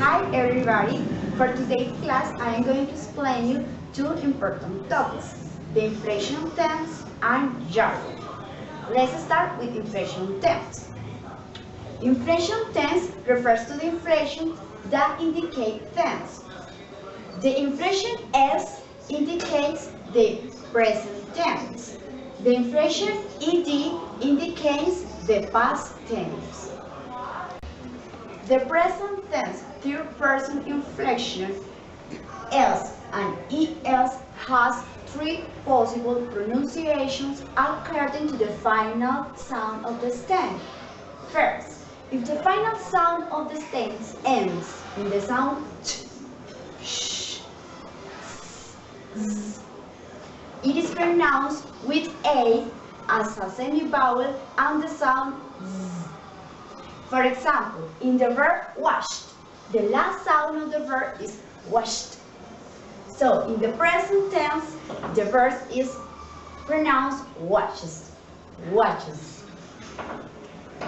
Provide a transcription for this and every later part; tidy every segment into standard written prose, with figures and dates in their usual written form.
Hi everybody! For today's class, I am going to explain you two important topics, the inflection tense and jargon. Let's start with inflection tense. Inflection tense refers to the inflection that indicate tense. The inflection S indicates the present tense. The inflection ED indicates the past tense. The present tense third-person inflection S and ES has three possible pronunciations according to the final sound of the stem. First, if the final sound of the stem ends in the sound t, sh, z, it is pronounced with A as a semi-vowel and the sound z. For example, in the verb washed, the last sound of the verb is washed. So, in the present tense, the verb is pronounced washes, washes.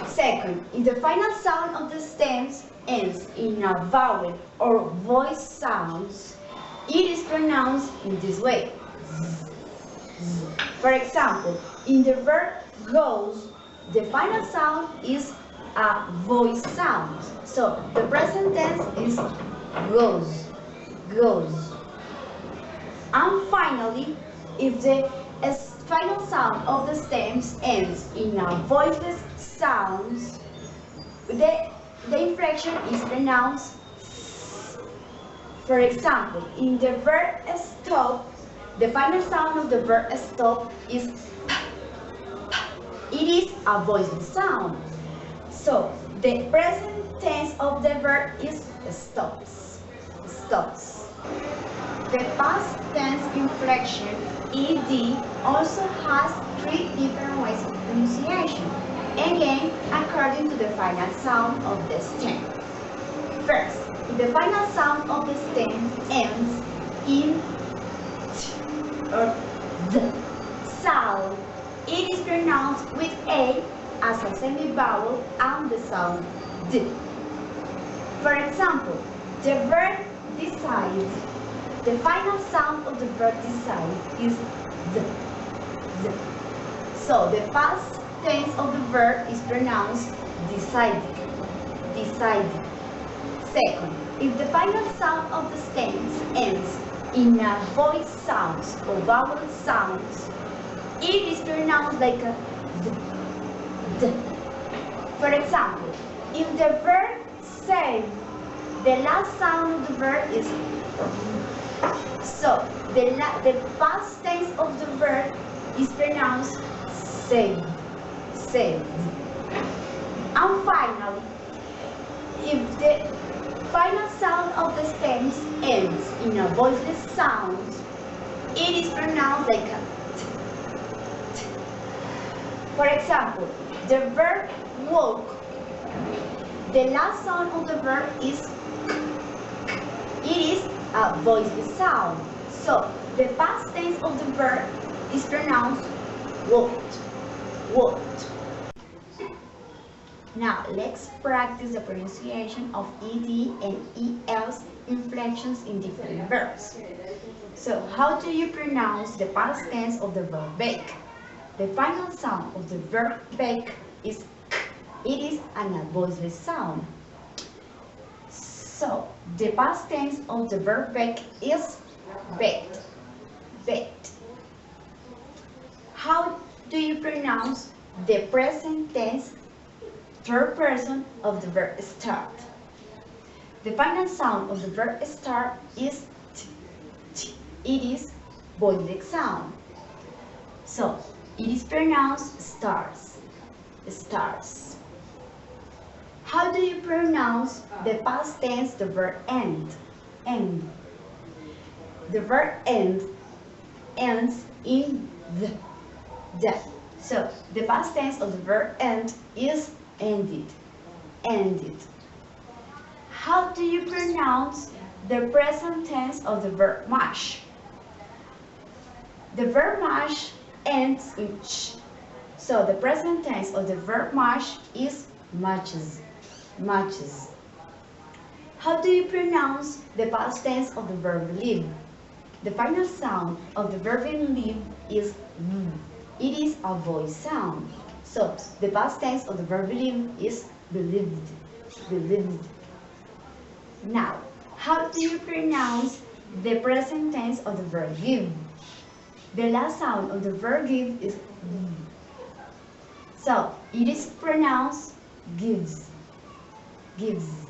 Second, if the final sound of the stems ends in a vowel or voice sounds, it is pronounced in this way. For example, in the verb goes, the final sound is a voice sound. So the present tense is goes, goes. And finally, if the final sound of the stems ends in a voiceless sounds, the inflection is pronounced s. For example, in the verb stop, the final sound of the verb stop is p, p. It is a voiceless sound. So, the present tense of the verb is stops, stops. The past tense inflection, ED, also has three different ways of pronunciation, again according to the final sound of the stem. First, if the final sound of the stem ends in t or the sound, it is pronounced with A as a semi-vowel and the sound D. For example, the verb decide. The final sound of the verb decide is the. So the past tense of the verb is pronounced decided, decided. Second, if the final sound of the stems ends in a voice sounds or vowel sounds, it is pronounced like a d. For example, if the verb save, the last sound of the verb is so the past tense of the verb is pronounced saved, saved. And finally, if the final sound of the stems ends in a voiceless sound, it is pronounced like a t, t. For example, the verb walk, the last sound of the verb is k. It is a voiceless sound. So, the past tense of the verb is pronounced walked, walked. Now, let's practice the pronunciation of ED and ES inflections in different verbs. So, how do you pronounce the past tense of the verb bake? The final sound of the verb bake is k. It is an voiceless sound. So, the past tense of the verb bake is baked, baked. How do you pronounce the present tense third person of the verb start? The final sound of the verb start is t, t. It is voiceless sound. So, it is pronounced stars, stars. How do you pronounce the past tense, the verb end, end? The verb end ends in the. So, the past tense of the verb end is ended, ended. How do you pronounce the present tense of the verb mash? The verb mash ends in ch. So the present tense of the verb mash is matches, matches. How do you pronounce the past tense of the verb believe? The final sound of the verb believe is v. It is a voice sound. So the past tense of the verb believe is believed. Believed. Now, how do you pronounce the present tense of the verb give? The last sound of the verb give is v. So it is pronounced gives. Gives.